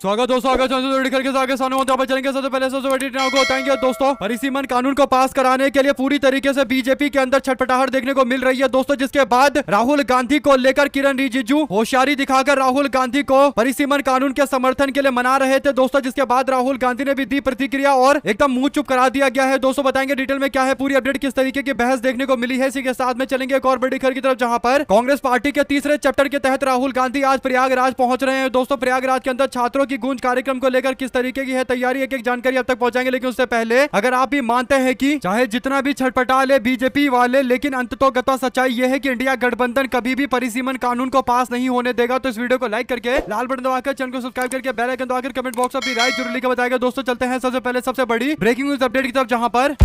स्वागत दोस्तों, आगे चलेंगे। सबसे पहले सबसे बड़ी घटनाओं को बताएंगे दोस्तों। परिसीमन कानून को पास कराने के लिए पूरी तरीके से बीजेपी के अंदर छटपटाहट देखने को मिल रही है दोस्तों, जिसके बाद राहुल गांधी को लेकर किरण रिजिजू होशियारी दिखाकर राहुल गांधी को परिसीमन कानून के समर्थन के लिए मना रहे थे दोस्तों, जिसके बाद राहुल गांधी ने भी दी प्रतिक्रिया और एकदम मुंह चुप करा दिया गया है दोस्तों। बताएंगे डिटेल में क्या है पूरी अपडेट, किस तरीके की बहस देखने को मिली है। इसी के साथ में चलेंगे एक और बड़ी खबर की तरफ, जहां पर कांग्रेस पार्टी के तीसरे चैप्टर के तहत राहुल गांधी आज प्रयागराज पहुंच रहे हैं दोस्तों। प्रयागराज के अंदर छात्रों की गूंज कार्यक्रम को लेकर किस तरीके की है तैयारी, एक एक जानकारी अब तक पहुंचाएंगे। लेकिन उससे पहले अगर आप भी मानते हैं कि चाहे जितना भी छटपटा ले बीजेपी वाले, लेकिन अंततोगत्वा सच्चाई यह है कि इंडिया गठबंधन कभी भी परिसीमन कानून को पास नहीं होने देगा, तो इस वीडियो को लाइक करके लाल बटन दबाकर चैनल को सब्सक्राइब करके बेल आइकन दबाकर कमेंट बॉक्स में अपनी राय जरूर लिखकर बताएगा दोस्तों। चलते हैं सबसे पहले सबसे बड़ी ब्रेकिंग न्यूज अपडेट की तरफ, जहां पर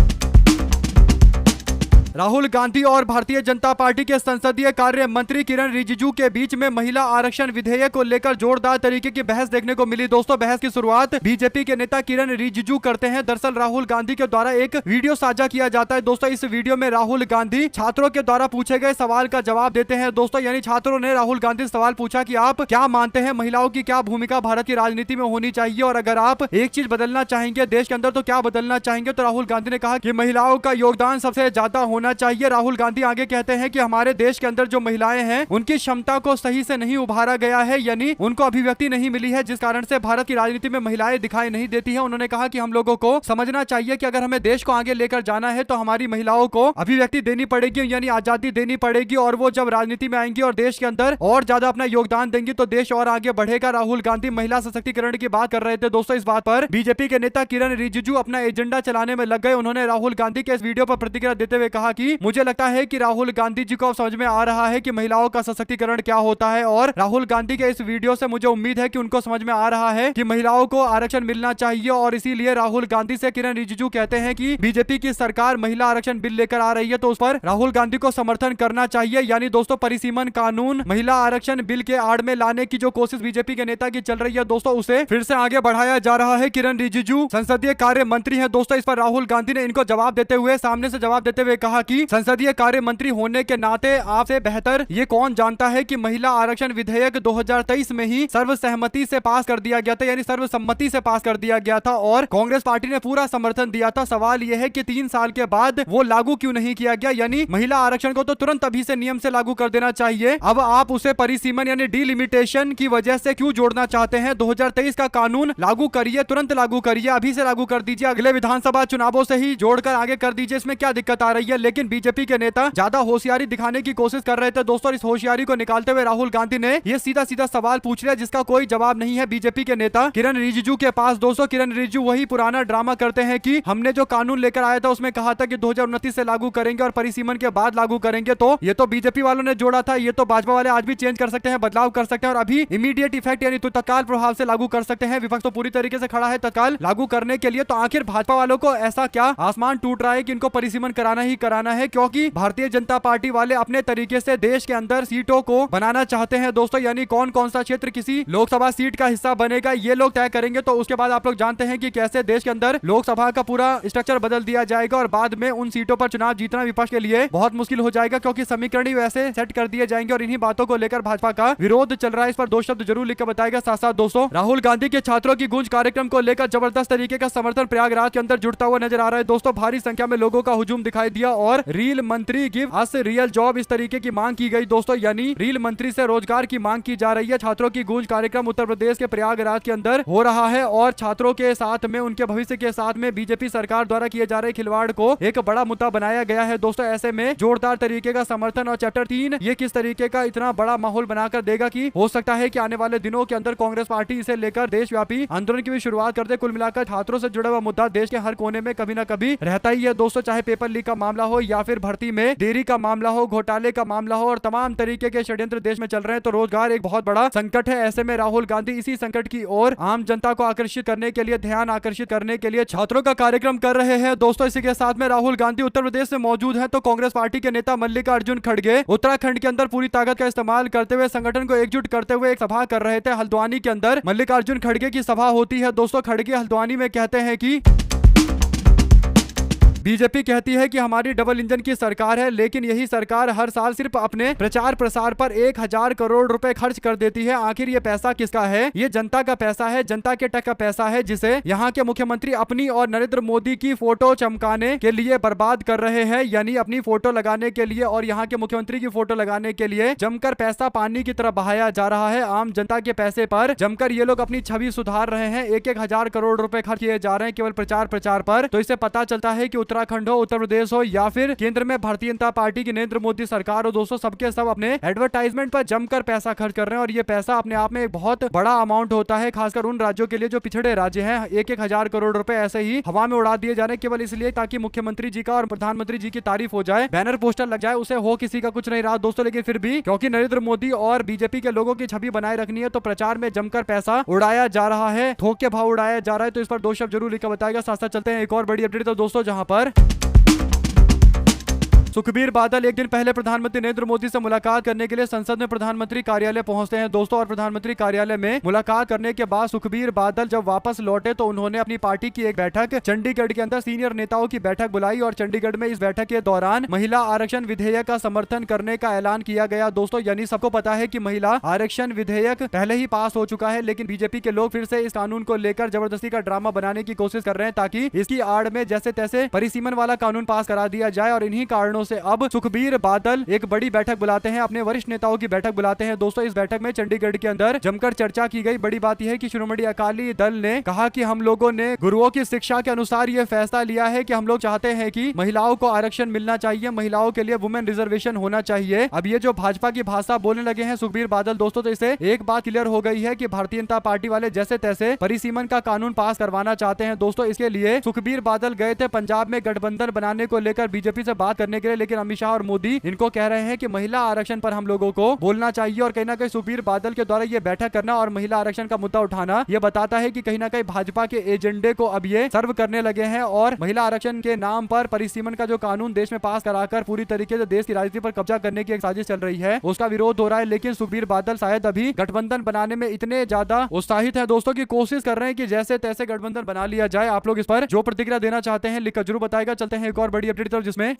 राहुल गांधी और भारतीय जनता पार्टी के संसदीय कार्य मंत्री किरण रिजिजू के बीच में महिला आरक्षण विधेयक को लेकर जोरदार तरीके की बहस देखने को मिली दोस्तों। बहस की शुरुआत बीजेपी के नेता किरण रिजिजू करते हैं। दरअसल राहुल गांधी के द्वारा एक वीडियो साझा किया जाता है दोस्तों। इस वीडियो में राहुल गांधी छात्रों के द्वारा पूछे गए सवाल का जवाब देते हैं दोस्तों। यानी छात्रों ने राहुल गांधी से सवाल पूछा कि आप क्या मानते हैं, महिलाओं की क्या भूमिका भारत की राजनीति में होनी चाहिए, और अगर आप एक चीज बदलना चाहेंगे देश के अंदर तो क्या बदलना चाहेंगे। तो राहुल गांधी ने कहा कि महिलाओं का योगदान सबसे ज्यादा होना चाहिए। राहुल गांधी आगे कहते हैं कि हमारे देश के अंदर जो महिलाएं हैं उनकी क्षमता को सही से नहीं उभारा गया है, यानी उनको अभिव्यक्ति नहीं मिली है, जिस कारण से भारत की राजनीति में महिलाएं दिखाई नहीं देती है। उन्होंने कहा कि हम लोगों को समझना चाहिए कि अगर हमें देश को आगे लेकर जाना है तो हमारी महिलाओं को अभिव्यक्ति देनी पड़ेगी, यानी आजादी देनी पड़ेगी, और वो जब राजनीति में आएंगी और देश के अंदर और ज्यादा अपना योगदान देंगी तो देश और आगे बढ़ेगा। राहुल गांधी महिला सशक्तिकरण की बात कर रहे थे दोस्तों। इस बात पर बीजेपी के नेता किरण रिजिजू अपना एजेंडा चलाने में लग गए। उन्होंने राहुल गांधी के इस वीडियो पर प्रतिक्रिया देते हुए कहा कि मुझे लगता है कि राहुल गांधी जी को अब समझ में आ रहा है कि महिलाओं का सशक्तिकरण क्या होता है, और राहुल गांधी के इस वीडियो से मुझे उम्मीद है कि उनको समझ में आ रहा है कि महिलाओं को आरक्षण मिलना चाहिए। और इसीलिए राहुल गांधी से किरण रिजिजू कहते हैं कि बीजेपी की सरकार महिला आरक्षण बिल लेकर आ रही है तो उस पर राहुल गांधी को समर्थन करना चाहिए। यानी दोस्तों परिसीमन कानून महिला आरक्षण बिल के आड़ में लाने की जो कोशिश बीजेपी के नेता की चल रही है दोस्तों, उसे फिर से आगे बढ़ाया जा रहा है। किरण रिजिजू संसदीय कार्य मंत्री है दोस्तों। इस पर राहुल गांधी ने इनको जवाब देते हुए सामने से जवाब देते हुए कहा कि संसदीय कार्य मंत्री होने के नाते आपसे बेहतर ये कौन जानता है कि महिला आरक्षण विधेयक 2023 में ही सर्वसहमति से पास कर दिया गया था, यानी सर्वसम्मति से पास कर दिया गया था, और कांग्रेस पार्टी ने पूरा समर्थन दिया था। सवाल यह है कि 3 साल के बाद वो लागू क्यों नहीं किया गया, यानी महिला आरक्षण को तो तुरंत अभी से नियम से लागू कर देना चाहिए। अब आप उसे परिसीमन यानी डिलिमिटेशन की वजह से क्यों जोड़ना चाहते हैं। 2023 का कानून लागू करिए, तुरंत लागू करिए, अभी से लागू कर दीजिए, अगले विधानसभा चुनावों से ही जोड़कर आगे कर दीजिए, इसमें क्या दिक्कत आ रही है। लेकिन बीजेपी के नेता ज्यादा होशियारी दिखाने की कोशिश कर रहे थे दोस्तों। इस होशियारी को निकालते हुए राहुल गांधी ने ये सीधा सीधा सवाल पूछ लिया जिसका कोई जवाब नहीं है बीजेपी के नेता किरण रिजिजू के पास दोस्तों। किरण रिजिजू वही पुराना ड्रामा करते हैं कि हमने जो कानून लेकर आया था उसमें कहा था कि 2029 से लागू करेंगे और परिसीमन के बाद लागू करेंगे। तो ये तो बीजेपी वालों ने जोड़ा था, ये तो भाजपा वाले आज भी चेंज कर सकते हैं, बदलाव कर सकते हैं और अभी इमीडिएट इफेक्ट यानी तो तत्काल प्रभाव से लागू कर सकते हैं। विपक्ष तो पूरी तरीके से खड़ा है तत्काल लागू करने के लिए। तो आखिर भाजपा वालों को ऐसा क्या आसमान टूट रहा है कि इनको परिसीमन कराना ही कराना है, क्योंकि भारतीय जनता पार्टी वाले अपने तरीके से देश के अंदर सीटों को बनाना चाहते हैं दोस्तों। यानी कौन कौन सा क्षेत्र किसी लोकसभा सीट का हिस्सा बनेगा ये लोग तय करेंगे। तो उसके बाद आप लोग जानते हैं कि कैसे देश के अंदर लोकसभा का पूरा स्ट्रक्चर बदल दिया जाएगा और बाद में उन सीटों पर चुनाव जीतना विपक्ष के लिए बहुत मुश्किल हो जाएगा, क्योंकि समीकरण ही वैसे सेट कर दिए जाएंगे। और इन्हीं बातों को लेकर भाजपा का विरोध चल रहा है। इस पर 2 शब्द जरूर लिखकर बताएगा। साथ साथ दोस्तों राहुल गांधी के छात्रों की गूंज कार्यक्रम को लेकर जबरदस्त तरीके का समर्थन प्रयागराज के अंदर जुड़ता हुआ नजर आ रहा है दोस्तों। भारी संख्या में लोगों का हुजूम दिखाई दिया और रील मंत्री गिव अस रियल जॉब इस तरीके की मांग की गई दोस्तों। यानी रील मंत्री से रोजगार की मांग की जा रही है। छात्रों की गूंज कार्यक्रम उत्तर प्रदेश के प्रयागराज के अंदर हो रहा है और छात्रों के साथ में उनके भविष्य के साथ में बीजेपी सरकार द्वारा किए जा रहे खिलवाड़ को एक बड़ा मुद्दा बनाया गया है दोस्तों। ऐसे में जोरदार तरीके का समर्थन और चैप्टर 3 ये किस तरीके का इतना बड़ा माहौल बनाकर देगा कि हो सकता है कि आने वाले दिनों के अंदर कांग्रेस पार्टी इसे लेकर देशव्यापी आंदोलन की भी शुरुआत कर दे। कुल मिलाकर छात्रों से जुड़ा हुआ मुद्दा देश के हर कोने में कभी ना कभी रहता ही है दोस्तों। चाहे पेपर लीक का मामला हो या फिर भर्ती में देरी का मामला हो, घोटाले का मामला हो, और तमाम तरीके के षड्यंत्र देश में चल रहे हैं। तो रोजगार एक बहुत बड़ा संकट है। ऐसे में राहुल गांधी इसी संकट की ओर आम जनता को आकर्षित करने के लिए, ध्यान आकर्षित करने के लिए छात्रों का कार्यक्रम कर रहे हैं दोस्तों। इसी के साथ में राहुल गांधी उत्तर प्रदेश में मौजूद हैं तो कांग्रेस पार्टी के नेता मल्लिकार्जुन खड़गे उत्तराखंड के अंदर पूरी ताकत का इस्तेमाल करते हुए संगठन को एकजुट करते हुए एक सभा कर रहे थे हल्द्वानी के अंदर। मल्लिकार्जुन खड़गे की सभा होती है दोस्तों। खड़गे हल्द्वानी में कहते हैं कि बीजेपी कहती है कि हमारी डबल इंजन की सरकार है, लेकिन यही सरकार हर साल सिर्फ अपने प्रचार प्रसार पर 1000 करोड़ रुपए खर्च कर देती है। आखिर ये पैसा किसका है? ये जनता का पैसा है, जनता के टैक्स का पैसा है, जिसे यहाँ के मुख्यमंत्री अपनी और नरेंद्र मोदी की फोटो चमकाने के लिए बर्बाद कर रहे हैं। यानी अपनी फोटो लगाने के लिए और यहाँ के मुख्यमंत्री की फोटो लगाने के लिए जमकर पैसा पानी की तरह बहाया जा रहा है। आम जनता के पैसे पर जमकर ये लोग अपनी छवि सुधार रहे हैं। 1000 करोड़ रुपए खर्च किए जा रहे हैं केवल प्रचार पर। तो इससे पता चलता है कि उत्तराखंड हो, उत्तर प्रदेश हो या फिर केंद्र में भारतीय जनता पार्टी की नरेंद्र मोदी सरकार हो, दोस्तों सबके सब अपने एडवर्टाइजमेंट पर जमकर पैसा खर्च कर रहे हैं। और ये पैसा अपने आप में एक बहुत बड़ा अमाउंट होता है, खासकर उन राज्यों के लिए जो पिछड़े राज्य हैं। 1000 करोड़ रुपए ऐसे ही हवा में उड़ा दिए जा रहे हैं केवल इसलिए ताकि मुख्यमंत्री जी का और प्रधानमंत्री जी की तारीफ हो जाए, बैनर पोस्टर लग जाए। उसे हो किसी का कुछ नहीं रहा दोस्तों, लेकिन फिर भी क्योंकि नरेंद्र मोदी और बीजेपी के लोगों की छवि बनाए रखनी है, तो प्रचार में जमकर पैसा उड़ाया जा रहा है, थोक के भाव उड़ाया जा रहा है। तो इस पर दो शब्द जरूर लिखकर बताएगा। साथ साथ चलते हैं एक और बड़ी अपडेट तो दोस्तों, जहां पर सुखबीर बादल एक दिन पहले प्रधानमंत्री नरेंद्र मोदी से मुलाकात करने के लिए संसद में प्रधानमंत्री कार्यालय पहुंचते हैं दोस्तों। और प्रधानमंत्री कार्यालय में मुलाकात करने के बाद सुखबीर बादल जब वापस लौटे तो उन्होंने अपनी पार्टी की एक बैठक चंडीगढ़ के अंदर सीनियर नेताओं की बैठक बुलाई। और चंडीगढ़ में इस बैठक के दौरान महिला आरक्षण विधेयक का समर्थन करने का ऐलान किया गया दोस्तों। यानी सबको पता है कि महिला आरक्षण विधेयक पहले ही पास हो चुका है, लेकिन बीजेपी के लोग फिर से इस कानून को लेकर जबरदस्ती का ड्रामा बनाने की कोशिश कर रहे हैं ताकि इसकी आड़ में जैसे तैसे परिसीमन वाला कानून पास करा दिया जाए। और इन्हीं कारणों से अब सुखबीर बादल एक बड़ी बैठक बुलाते हैं, अपने वरिष्ठ नेताओं की बैठक बुलाते हैं दोस्तों। इस बैठक में चंडीगढ़ के अंदर जमकर चर्चा की गई। बड़ी बात यह है कि शिरोमणि अकाली दल ने कहा कि हम लोगों ने गुरुओं की शिक्षा के अनुसार यह फैसला लिया है कि हम लोग चाहते हैं कि महिलाओं को आरक्षण मिलना चाहिए, महिलाओं के लिए वुमेन रिजर्वेशन होना चाहिए। अब ये जो भाजपा की भाषा बोलने लगे हैं सुखबीर बादल दोस्तों, तो इससे एक बात क्लियर हो गई है कि भारतीय जनता पार्टी वाले जैसे तैसे परिसीमन का कानून पास करवाना चाहते हैं दोस्तों। इसके लिए सुखबीर बादल गए थे पंजाब में गठबंधन बनाने को लेकर बीजेपी से बात करने के लिए, लेकिन अमित शाह और मोदी इनको कह रहे हैं कि महिला आरक्षण पर हम लोगों को बोलना चाहिए। और कहीं ना कहीं सुखबीर बादल के द्वारा ये बैठक करना और महिला आरक्षण का मुद्दा उठाना ये बताता है कि कहीं ना कहीं भाजपा के एजेंडे को अब ये सर्व करने लगे हैं। और महिला आरक्षण के नाम पर परिसीमन का जो कानून देश में पास कराकर पूरी तरीके से देश की राजनीति पर कब्जा करने की एक साजिश चल रही है, उसका विरोध हो रहा है। लेकिन सुखबीर बादल शायद अभी गठबंधन बनाने में इतने ज्यादा उत्साहित है दोस्तों की कोशिश कर रहे हैं कि जैसे तैसे गठबंधन बना लिया जाए। आप लोग इस पर जो प्रतिक्रिया देना चाहते हैं लिखकर जरूर बताएगा। चलते हैं एक और बड़ी अपडेट तरफ, जिसमें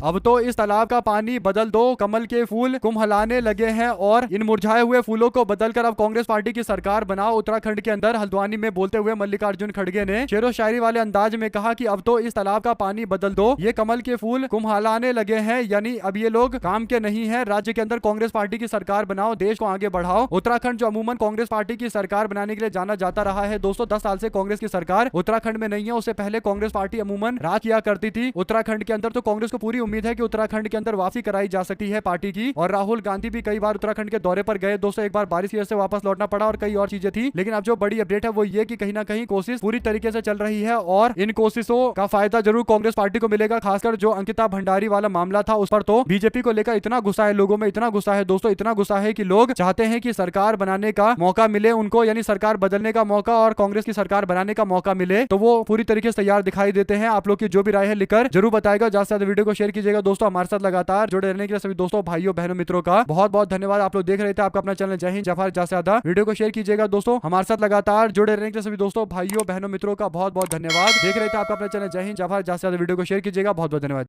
अब तो इस तालाब का पानी बदल दो, कमल के फूल कुम्हलाने लगे हैं और इन मुरझाए हुए फूलों को बदलकर अब कांग्रेस पार्टी की सरकार बनाओ। उत्तराखंड के अंदर हल्द्वानी में बोलते हुए मल्लिकार्जुन खड़गे ने शेरो शायरी वाले अंदाज में कहा कि अब तो इस तालाब का पानी बदल दो, ये कमल के फूल कुम्हलाने लगे हैं। यानी अब ये लोग काम के नहीं है, राज्य के अंदर कांग्रेस पार्टी की सरकार बनाओ, देश को आगे बढ़ाओ। उत्तराखंड जो अमूमन कांग्रेस पार्टी की सरकार बनाने के लिए जाना जाता रहा है दोस्तों, 10 साल से कांग्रेस की सरकार उत्तराखंड में नहीं है। उससे पहले कांग्रेस पार्टी अमूमन राज किया करती थी उत्तराखंड के अंदर। तो कांग्रेस को पूरी उम्मीद है कि उत्तराखंड के अंदर वापसी कराई जा सकती है पार्टी की। और राहुल गांधी भी कई बार उत्तराखंड के दौरे पर गए दोस्तों, एक बार बारिश की वजह से वापस लौटना पड़ा और कई और चीजें थी। लेकिन अब जो बड़ी अपडेट है वो ये कि कहीं ना कहीं कोशिश पूरी तरीके से चल रही है और इन कोशिशों का फायदा जरूर कांग्रेस पार्टी को मिलेगा। खासकर जो अंकिता भंडारी वाला मामला था उस पर तो बीजेपी को लेकर इतना गुस्सा है, लोगों में इतना गुस्सा है दोस्तों, इतना गुस्सा है कि लोग चाहते हैं कि सरकार बनाने का मौका मिले उनको, यानी सरकार बदलने का मौका और कांग्रेस की सरकार बनाने का मौका मिले, तो वो पूरी तरीके से तैयार दिखाई देते हैं। आप लोग की जो भी राय है लिखकर जरूर बताएगा। ज्यादा से ज्यादा वीडियो को शेयर कीजिएगा दोस्तों। हमारे साथ लगातार जुड़े रहने के लिए सभी दोस्तों, भाइयों, बहनों, मित्रों का बहुत बहुत धन्यवाद। आप लोग देख रहे थे आपका अपना चैनल जय हिंद जय भारत। ज्यादा से ज्यादा वीडियो को शेयर कीजिएगा दोस्तों। हमारे साथ लगातार जुड़े रहने के लिए सभी दोस्तों, भाइयों, बहनों, मित्रों का बहुत बहुत धन्यवाद। देख रहे थे आपका अपना चैनल जय हिंद जय भारत। ज्यादा से ज्यादा वीडियो को शेयर कीजिएगा। बहुत बहुत धन्यवाद।